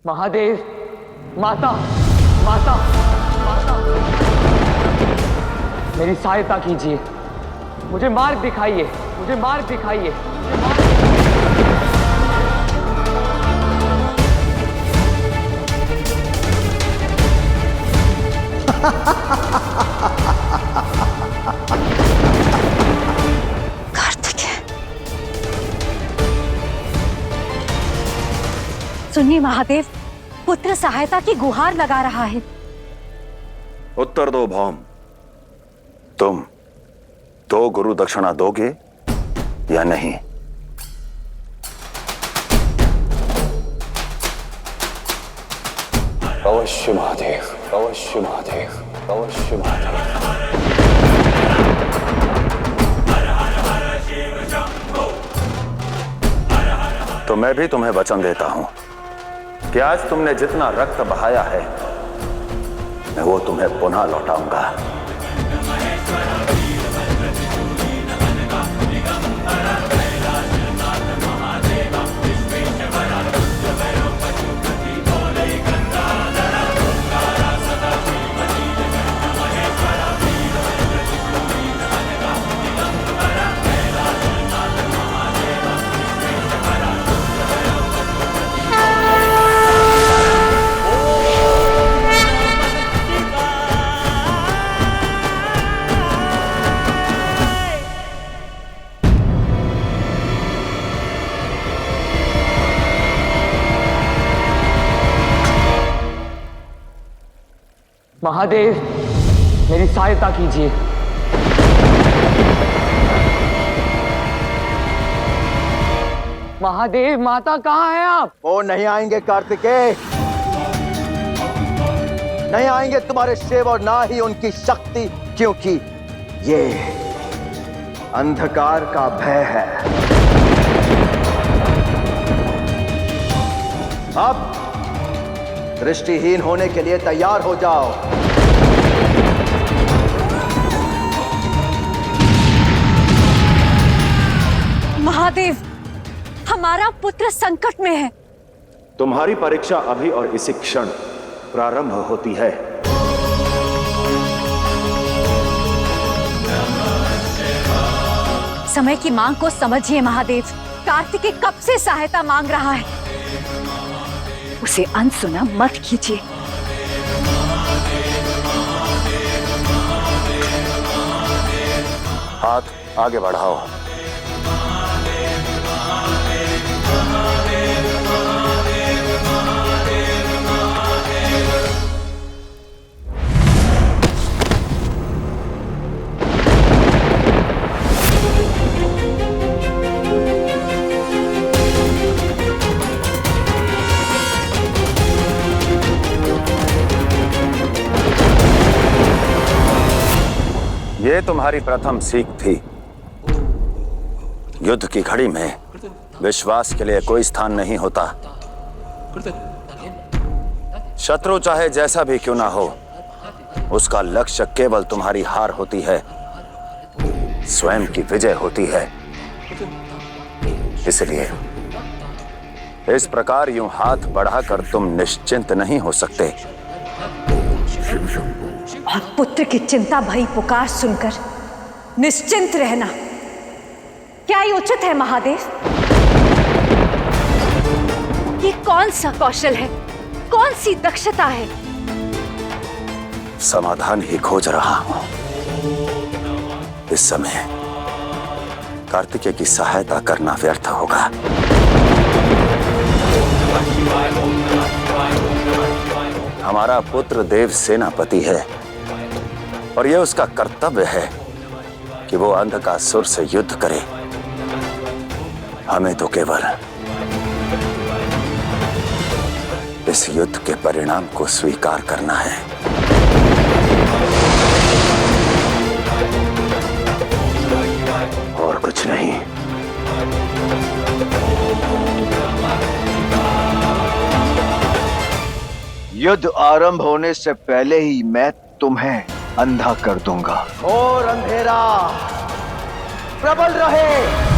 महादेव, माता, माता, माता, मेरी सहायता कीजिए, मुझे मार्ग दिखाइए, मुझे मार्ग दिखाइए, मुझे मार्ग कार्तिकेय, सुनिए महादेव, पुत्र सहायता की गुहार लगा रहा है। उत्तर दो भौम, तुम 2 गुरु दक्षिणा दोगे या नहीं? अवश्य महादेव, अवश्य महादेव, अवश्य महादेव। तो मैं भी तुम्हें वचन देता हूं कि आज तुमने जितना रक्त बहाया है मैं वो तुम्हें पुनः लौटाऊंगा। महादेव, मेरी सहायता कीजिए। महादेव, माता कहाँ हैं आप? वो नहीं आएंगे कार्तिकेय, नहीं आएंगे तुम्हारे शिव और ना ही उनकी शक्ति, क्योंकि ये अंधकार का भय है। अब दृष्टिहीन होने के लिए तैयार हो जाओ। महादेव, हमारा पुत्र संकट में है। तुम्हारी परीक्षा अभी और इसी क्षण प्रारंभ होती है। समय की मांग को समझिए महादेव, कार्तिकेय कब से सहायता मांग रहा है, उसे अनसुना मत कीजिए। हाथ आगे बढ़ाओ। ये तुम्हारी प्रथम सीख थी। युद्ध की घड़ी में विश्वास के लिए कोई स्थान नहीं होता। शत्रु चाहे जैसा भी क्यों ना हो, उसका लक्ष्य केवल तुम्हारी हार होती है, स्वयं की विजय होती है। इसलिए इस प्रकार यूं हाथ बढ़ाकर तुम निश्चिंत नहीं हो सकते। और पुत्र की चिंता भरी पुकार सुनकर निश्चिंत रहना क्या ही उचित है महादेव? ये कौन सा कौशल है, कौन सी दक्षता है? समाधान ही खोज रहा हूं। इस समय कार्तिकेय की सहायता करना व्यर्थ होगा। हमारा पुत्र देव सेनापति है और यह उसका कर्तव्य है कि वो अंधकासुर से युद्ध करे। हमें तो केवल इस युद्ध के परिणाम को स्वीकार करना है। और कुछ नहीं। युद्ध आरंभ होने से पहले ही मैं तुम्हें अंधा कर दूंगा। और अंधेरा प्रबल रहे।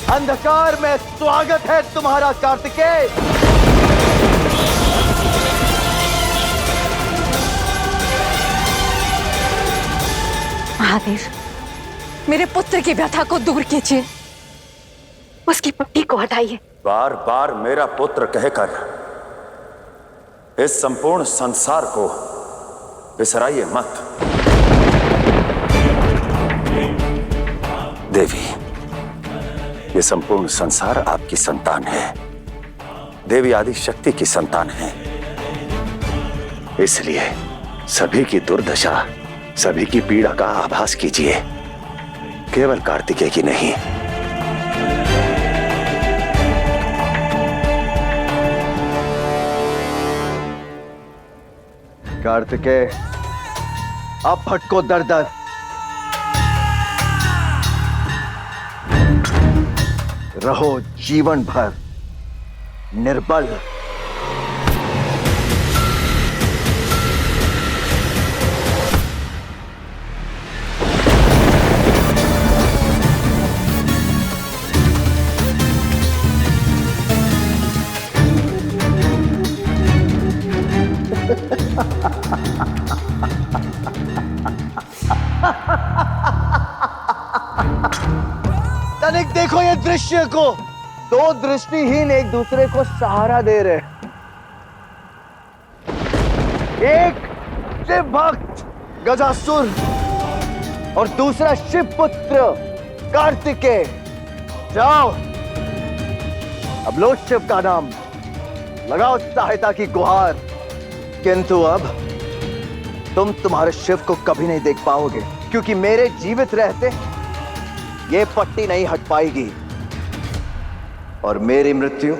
अंधकार में स्वागत है तुम्हारा कार्तिकेय। महादेव, मेरे पुत्र की व्यथा को दूर कीजिए, उसकी पट्टी को हटाइए। बार बार मेरा पुत्र कहकर इस संपूर्ण संसार को बिसराइए मत। देवी, ये संपूर्ण संसार आपकी संतान है, देवी आदि शक्ति की संतान है। इसलिए सभी की दुर्दशा, सभी की पीड़ा का आभास कीजिए, केवल कार्तिकेय की नहीं। कार्तिकेय, अब भटको दर दर। रहो जीवन भर निर्बल। तनिक देखो ये दृश्य को, दो दृष्टिहीन एक दूसरे को सहारा दे रहे। एक शिव भक्त गजासुर और दूसरा शिव पुत्र कार्तिकेय। जाओ, अब लो शिव का नाम, लगाओ सहायता की गुहार। किंतु अब तुम तुम्हारे शिव को कभी नहीं देख पाओगे, क्योंकि मेरे जीवित रहते ये पट्टी नहीं हट पाएगी और मेरी मृत्यु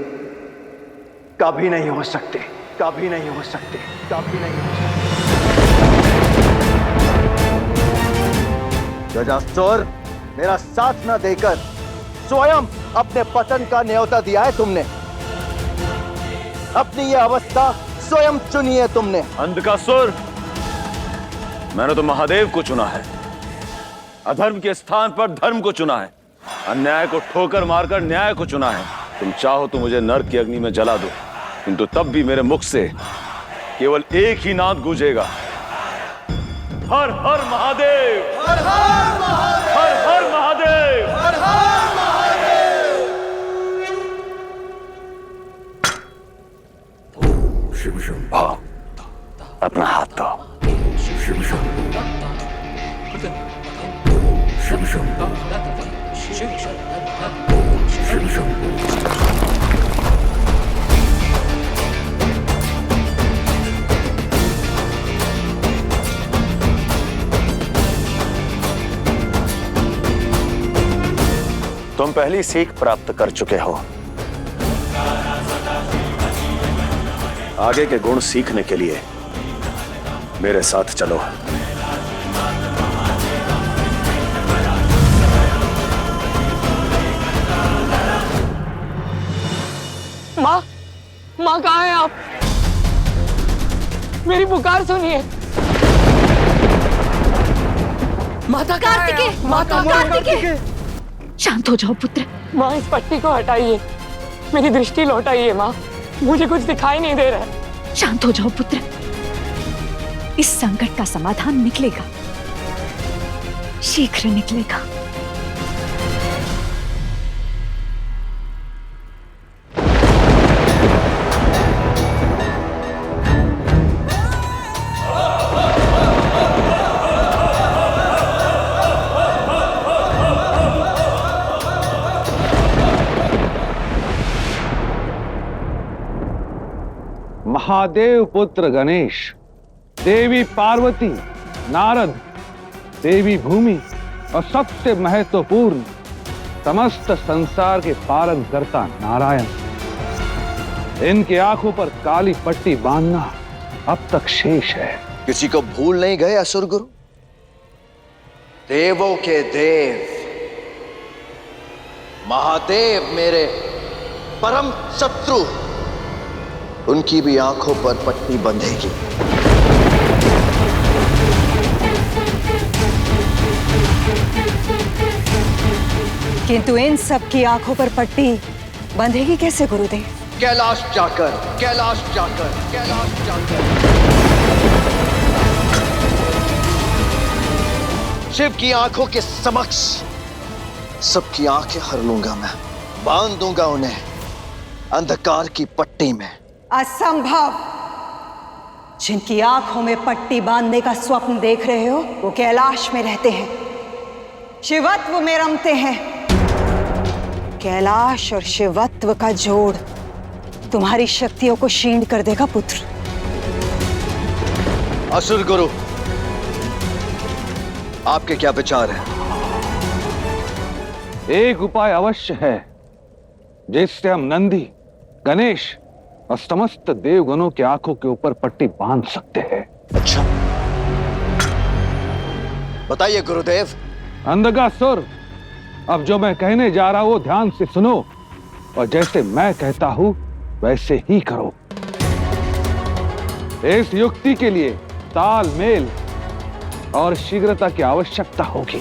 कभी नहीं हो सकती, कभी नहीं हो सकती, कभी नहीं हो सकती। गजासुर, मेरा साथ न देकर स्वयं अपने पतन का न्योता दिया है तुमने। अपनी यह अवस्था स्वयं चुनी है तुमने। अंधकासुर, मैंने तो महादेव को चुना है, अधर्म के स्थान पर धर्म को चुना है, अन्याय को ठोकर मारकर न्याय को चुना है। तुम चाहो तो मुझे नरक की अग्नि में जला दो, किंतु तब भी मेरे मुख से केवल एक ही नाद गूंजेगा, हर हर महादेव, हर हर महादेव, हर हर महादेव, हर हर महादेव। शिव शंभो, अपना हाथ दो। शिव शंभो, शिव शंभो, शिव शंभो। तुम पहली सीख प्राप्त कर चुके हो, आगे के गुण सीखने के लिए मेरे साथ चलो। माँ, माँ कहाँ हैं आप? मेरी पुकार सुनिए। माता कार्तिकेय, माता कार्तिकेय, शांत हो जाओ पुत्र। माँ, इस पट्टी को हटाइए, मेरी दृष्टि लौटाइए माँ, मुझे कुछ दिखाई नहीं दे रहा है। शांत हो जाओ पुत्र, इस संकट का समाधान निकलेगा, शीघ्र निकलेगा। महादेव पुत्र गणेश, देवी पार्वती, नारद, देवी भूमि और सबसे महत्वपूर्ण समस्त संसार के पालन करता नारायण, इनके आंखों पर काली पट्टी बांधना अब तक शेष है। किसी को भूल नहीं गए असुर गुरु? देवों के देव महादेव मेरे परम शत्रु, उनकी भी आंखों पर पट्टी बंधेगी। किंतु इन सब की आंखों पर पट्टी बंधेगी कैसे गुरुदेव? कैलाश जाकर, कैलाश जाकर, कैलाश जाकर शिव की आंखों के समक्ष सबकी आंखें हर लूंगा मैं, बांध दूंगा उन्हें अंधकार की पट्टी में। असंभव! जिनकी आंखों में पट्टी बांधने का स्वप्न देख रहे हो वो कैलाश में रहते हैं, शिवत्व में रमते हैं। कैलाश और शिवत्व का जोड़ तुम्हारी शक्तियों को क्षीण कर देगा पुत्र। असुर गुरु, आपके क्या विचार हैं? एक उपाय अवश्य है जिससे हम नंदी, गणेश और समस्त देवगणों की आंखों के ऊपर पट्टी बांध सकते हैं। अच्छा, बताइए गुरुदेव। अंधकासुर, अब जो मैं कहने जा रहा हूं ध्यान से सुनो और जैसे मैं कहता हूं वैसे ही करो। इस युक्ति के लिए तालमेल और शीघ्रता की आवश्यकता होगी।